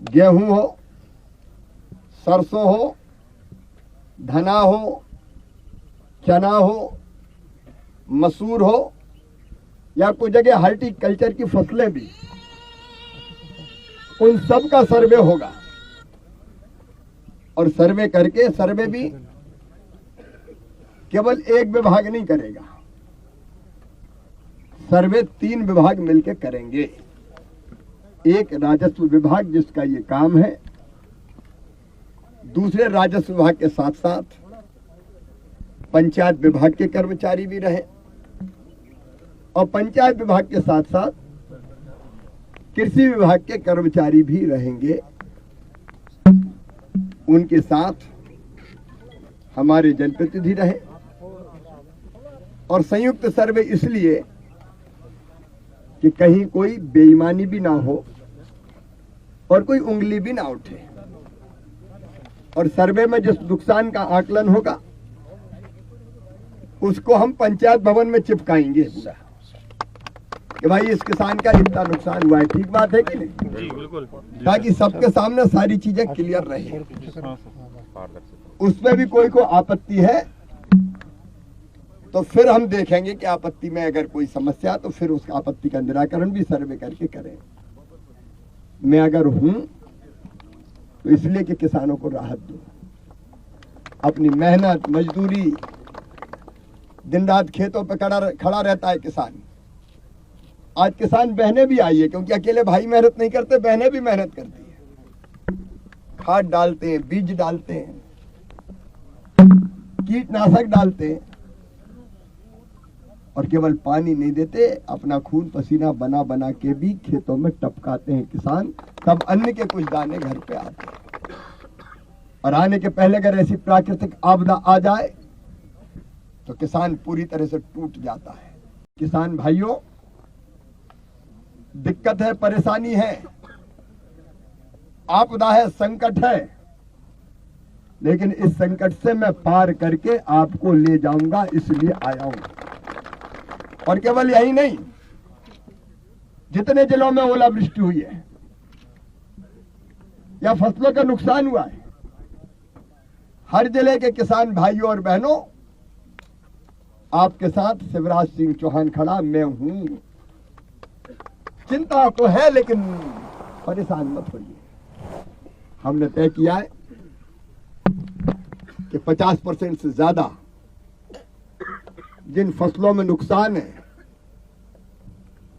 गेहूं हो, सरसों हो, धना हो, चना हो, मसूर हो, या कुछ जगह हॉर्टिकल्चर की फसलें भी, उन सब का सर्वे होगा। और सर्वे करके, सर्वे भी केवल एक विभाग नहीं करेगा, सर्वे 3 विभाग मिलकर करेंगे। एक राजस्व विभाग जिसका ये काम है, दूसरे राजस्व विभाग के साथ साथ पंचायत विभाग के कर्मचारी भी रहे, और पंचायत विभाग के साथ साथ कृषि विभाग के कर्मचारी भी रहेंगे। उनके साथ हमारे जनप्रतिनिधि रहे। और संयुक्त सर्वे इसलिए कि कहीं कोई बेईमानी भी ना हो और कोई उंगली भी ना उठे। और सर्वे में जिस नुकसान का आकलन होगा उसको हम पंचायत भवन में चिपकाएंगे कि भाई इस किसान का इतना नुकसान हुआ है। ठीक बात है कि नहीं? बिल्कुल। ताकि सबके सामने सारी चीजें क्लियर रहे। उसमें भी कोई को आपत्ति है तो फिर हम देखेंगे कि आपत्ति में अगर कोई समस्या तो फिर उस आपत्ति का निराकरण भी सर्वे करके करें। मैं अगर हूं तो इसलिए कि किसानों को राहत दूं। अपनी मेहनत मजदूरी, दिन रात खेतों पे खड़ा रहता है किसान। आज किसान बहनें भी आई है, क्योंकि अकेले भाई मेहनत नहीं करते, बहनें भी मेहनत करती है। खाद डालते हैं, बीज डालते हैं, कीटनाशक डालते हैं, और केवल पानी नहीं देते, अपना खून पसीना बना बना के भी खेतों में टपकाते हैं किसान। तब अन्न के कुछ दाने घर पे आते हैं। और आने के पहले अगर ऐसी प्राकृतिक आपदा आ जाए तो किसान पूरी तरह से टूट जाता है। किसान भाइयों, दिक्कत है, परेशानी है, आपदा है, संकट है, लेकिन इस संकट से मैं पार करके आपको ले जाऊंगा, इसलिए आया हूं। और केवल यही नहीं, जितने जिलों में ओलावृष्टि हुई है या फसलों का नुकसान हुआ है, हर जिले के किसान भाइयों और बहनों, आपके साथ शिवराज सिंह चौहान खड़ा, मैं हूं। चिंता तो है लेकिन परेशान मत होइए। हमने तय किया है कि 50% से ज्यादा जिन फसलों में नुकसान है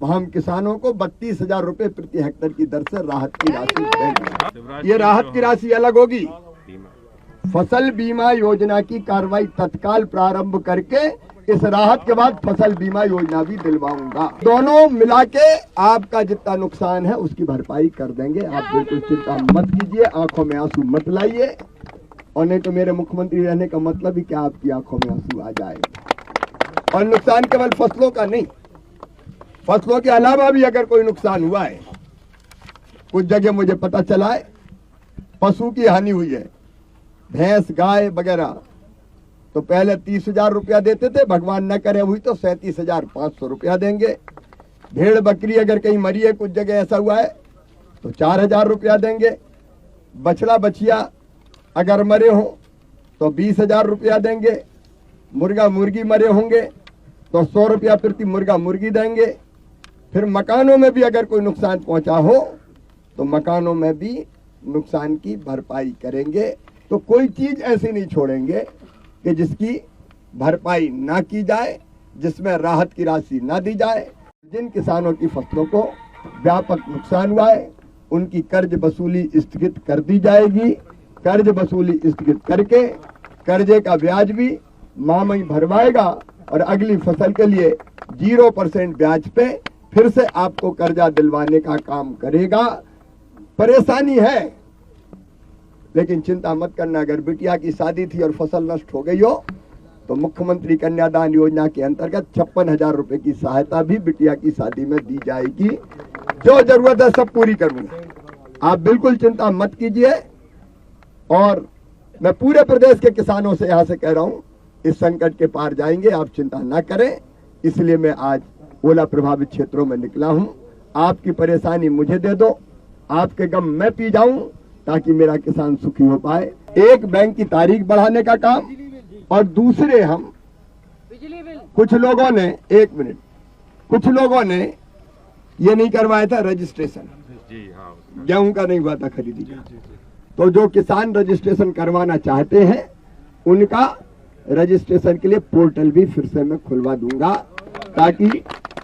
वहां हम किसानों को 32,000 रुपए प्रति हेक्टेयर की दर से राहत की राशि देंगे। ये राहत की राशि अलग होगी। फसल बीमा योजना की कार्रवाई तत्काल प्रारंभ करके इस राहत के बाद फसल बीमा योजना भी दिलवाऊंगा। दोनों मिला के आपका जितना नुकसान है उसकी भरपाई कर देंगे। आप बिल्कुल चिंता मत कीजिए, आंखों में आंसू मत लाइए। और नहीं तो मेरे मुख्यमंत्री रहने का मतलब ही क्या आपकी आंखों में आंसू आ जाएगा। और नुकसान केवल फसलों का नहीं, फसलों के अलावा भी अगर कोई नुकसान हुआ है, कुछ जगह मुझे पता चला है पशु की हानि हुई है, भैंस गाय वगैरह, तो पहले 30,000 रुपया देते थे, भगवान न करे हुई तो 37,500 रुपया देंगे। भेड़ बकरी अगर कहीं मरी है, कुछ जगह ऐसा हुआ है तो 4,000 रुपया देंगे। बछड़ा बछिया अगर मरे हो तो 20,000 रुपया देंगे। मुर्गा मुर्गी मरे होंगे तो 100 रुपया प्रति मुर्गा मुर्गी देंगे। फिर मकानों में भी अगर कोई नुकसान पहुंचा हो तो मकानों में भी नुकसान की भरपाई करेंगे। तो कोई चीज ऐसी नहीं छोड़ेंगे कि जिसकी भरपाई ना की जाए, जिसमें राहत की राशि ना दी जाए। जिन किसानों की फसलों को व्यापक नुकसान हुआ है उनकी कर्ज वसूली स्थगित कर दी जाएगी। कर्ज वसूली स्थगित करके कर्जे का ब्याज भी मामई भरवाएगा और अगली फसल के लिए 0% ब्याज पे फिर से आपको कर्जा दिलवाने का काम करेगा। परेशानी है लेकिन चिंता मत करना। अगर बिटिया की शादी थी और फसल नष्ट हो गई हो तो मुख्यमंत्री कन्यादान योजना के अंतर्गत 56,000 रुपए की सहायता भी बिटिया की शादी में दी जाएगी। जो जरूरत है सब पूरी करूंगा। आप बिल्कुल चिंता मत कीजिए। और मैं पूरे प्रदेश के किसानों से यहां से कह रहा हूं, इस संकट के पार जाएंगे, आप चिंता ना करें। इसलिए मैं आज ओला प्रभावित क्षेत्रों में निकला हूं। आपकी परेशानी मुझे दे दो, आपके गम मैं पी जाऊं ताकि मेरा किसान सुखी हो पाए। एक बैंक की तारीख बढ़ाने का काम, और दूसरे हम कुछ लोगों ने, एक मिनट, कुछ लोगों ने ये नहीं करवाया था रजिस्ट्रेशन, गेहूं का नहीं हुआ था खरीदी का। तो जो किसान रजिस्ट्रेशन करवाना चाहते हैं उनका रजिस्ट्रेशन के लिए पोर्टल भी फिर से मैं खुलवा दूंगा, ताकि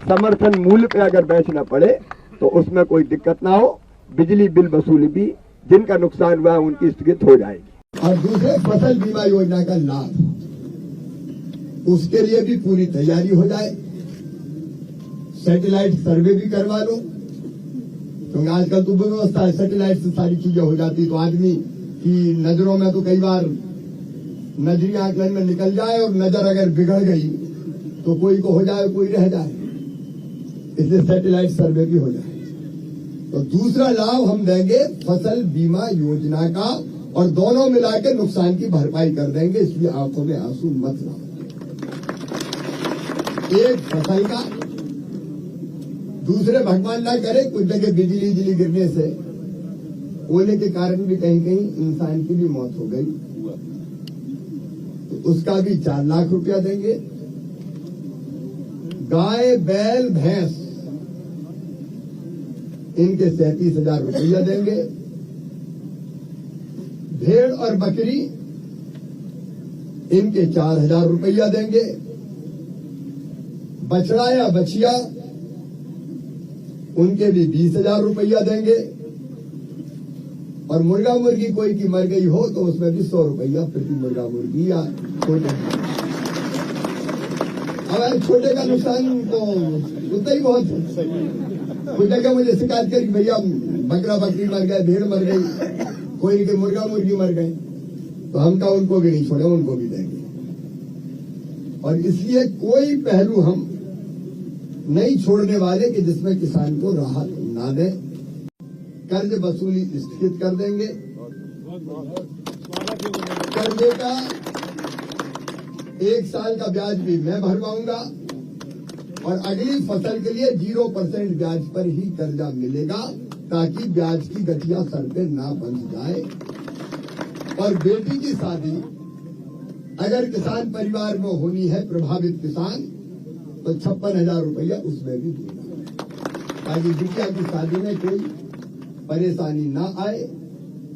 समर्थन मूल्य पे अगर बेचना पड़े तो उसमें कोई दिक्कत ना हो। बिजली बिल वसूली भी जिनका नुकसान हुआ है उनकी स्थगित हो जाएगी। और दूसरे फसल बीमा योजना का लाभ, उसके लिए भी पूरी तैयारी हो जाए। सैटेलाइट सर्वे भी करवा लो, क्योंकि आजकल तो व्यवस्था है, सैटेलाइट से सारी चीजें हो जाती, तो आदमी की नजरों में तो कई बार नजरी आंकलन में निकल जाए, और नजर अगर बिगड़ गई तो कोई को हो जाए, कोई रह जाए, इसलिए सैटेलाइट सर्वे भी हो जाए। तो दूसरा लाभ हम देंगे फसल बीमा योजना का, और दोनों मिलाकर नुकसान की भरपाई कर देंगे, इसलिए आंखों में आंसू मत लाओ। एक फसल का, दूसरे भगवान ना करे कुछ जगह बिजली गिरने से ओले के कारण भी कहीं कहीं इंसान की भी मौत हो गई, तो उसका भी 4 लाख रुपया देंगे। गाय बैल भैंस इनके 37,000 रुपया देंगे। भेड़ और बकरी इनके 4,000 रुपया देंगे। बछड़ा या बछिया उनके भी 20,000 रुपया देंगे। और मुर्गा मुर्गी कोई की मर गई हो तो उसमें भी 100 रुपया प्रति मुर्गा मुर्गी या छोटे। अब छोटे का नुकसान तो उतना ही बहुत है। कुछ जगह मुझे शिकायत करी, भैया बकरा बकरी मर गए, भेड़ मर गई, कोई के मुर्गा मुर्गी मर गए, तो हम का उनको भी नहीं छोड़े, उनको भी देंगे। और इसलिए कोई पहलू हम नहीं छोड़ने वाले कि जिसमें किसान को राहत ना दे। कर्ज वसूली स्थगित कर देंगे। कर्जे का 1 साल का ब्याज भी मैं भरवाऊंगा, और अगली फसल के लिए 0% ब्याज पर ही कर्जा मिलेगा, ताकि ब्याज की गठिया सर पे ना बन जाए। और बेटी की शादी अगर किसान परिवार में होनी है, प्रभावित किसान, तो 56,000 रुपया उसमें भी देगा, ताकि बिटिया की शादी में कोई परेशानी ना आए।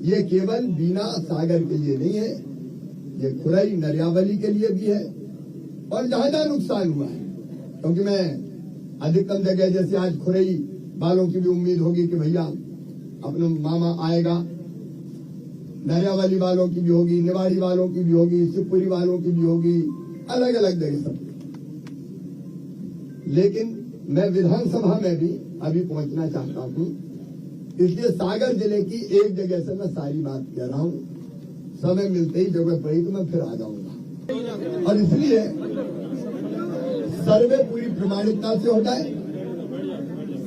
ये केवल बीना सागर के लिए नहीं है, ये खुरई नरियावली के लिए भी है। और जहां नुकसान हुआ है, क्योंकि मैं अधिकतम जगह जैसे आज खुरई वालों की भी उम्मीद होगी कि भैया अपना मामा आएगा, नरियावली वालों की भी होगी, निवाड़ी वालों की भी होगी, शिवपुरी वालों की भी होगी, अलग अलग जगह सब। लेकिन मैं विधानसभा में भी अभी पहुंचना चाहता हूं, इसलिए सागर जिले की एक जगह से मैं सारी बात कह रहा हूं। समय मिलते ही जरूरत पड़ी तो मैं फिर आ जाऊंगा। और इसलिए सर्वे पूरी प्रमाणिकता से हो जाए।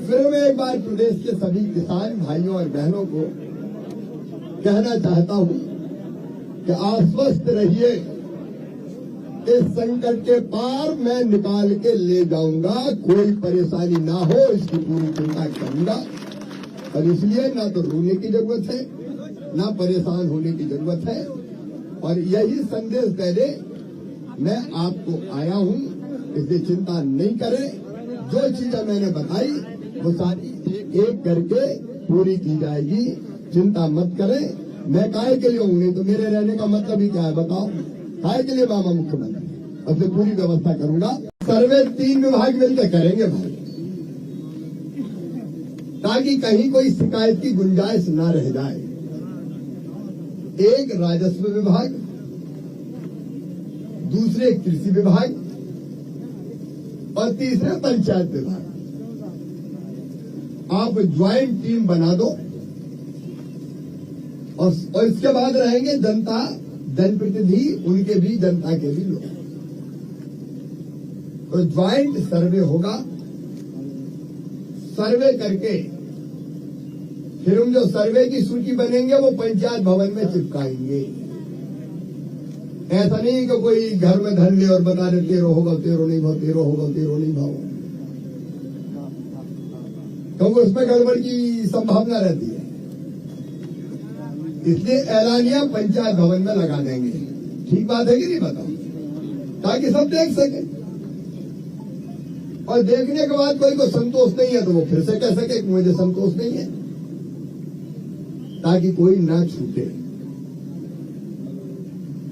फिर मैं एक बार प्रदेश के सभी किसान भाइयों और बहनों को कहना चाहता हूं कि आश्वस्त रहिए, इस संकट के पार मैं निकाल के ले जाऊंगा, कोई परेशानी ना हो इसकी पूरी चिंता करूंगा। और इसलिए ना तो रोने की जरूरत है, ना परेशान होने की जरूरत है। और यही संदेश पहले मैं आपको आया हूं, इसलिए चिंता नहीं करें। जो चीजें मैंने बताई वो सारी एक एक करके पूरी की जाएगी, चिंता मत करें। मैं काहे के लिए हूं, नहीं तो मेरे रहने का मतलब ही क्या है बताओ? काहे के लिए मामा मुख्यमंत्री, अब से पूरी व्यवस्था करूंगा। सर्वे 3 विभाग मिलकर करेंगे भाई, ताकि कहीं कोई शिकायत की गुंजाइश ना रह जाए। एक राजस्व विभाग, दूसरे कृषि विभाग और तीसरे पंचायत विभाग। आप ज्वाइंट टीम बना दो, और इसके बाद रहेंगे जनता, जनप्रतिनिधि, उनके भी, जनता के भी लोग। तो ज्वाइंट सर्वे होगा। सर्वे करके फिर हम जो सर्वे की सूची बनेंगे वो पंचायत भवन में चिपकाएंगे। ऐसा नहीं कि कोई घर में धर ले और बता दे 13 होगा 13 नहीं भाव, 13 होगा 13 नहीं भाव, क्योंकि उसमें गड़बड़ की संभावना रहती है। इसलिए ऐलानिया पंचायत भवन में लगा देंगे। ठीक बात है कि नहीं बताओ, ताकि सब देख सके, और देखने के बाद कोई को संतोष नहीं है तो वो फिर से कह सके कि मुझे संतोष नहीं है, ताकि कोई ना छूटे।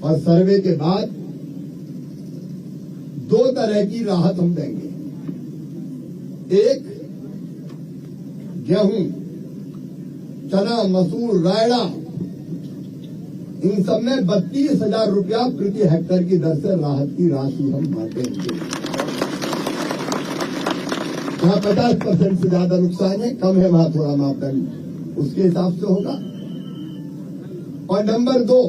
और सर्वे के बाद 2 तरह की राहत हम देंगे। एक, गेहूं, चना, मसूर, रायड़ा, इन सब में 32,000 रुपया प्रति हेक्टेयर की दर से राहत की राशि हम बांटेंगे। जहां 50% से ज्यादा नुकसान है, कम है, वहां थोड़ा मापदंड उसके हिसाब से होगा। और नंबर 2,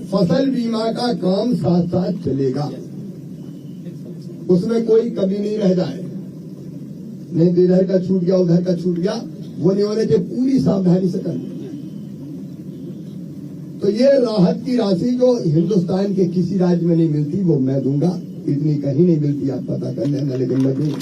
फसल बीमा का काम साथ साथ चलेगा, उसमें कोई कमी नहीं रह जाए। नहीं तो इधर का छूट गया उधर का छूट गया, वो नहीं होने चाहिए, पूरी सावधानी से करना। तो ये राहत की राशि जो हिंदुस्तान के किसी राज्य में नहीं मिलती वो मैं दूंगा, इतनी कहीं नहीं मिलती, आप पता कर लेना, लेकिन मैं दूंगा।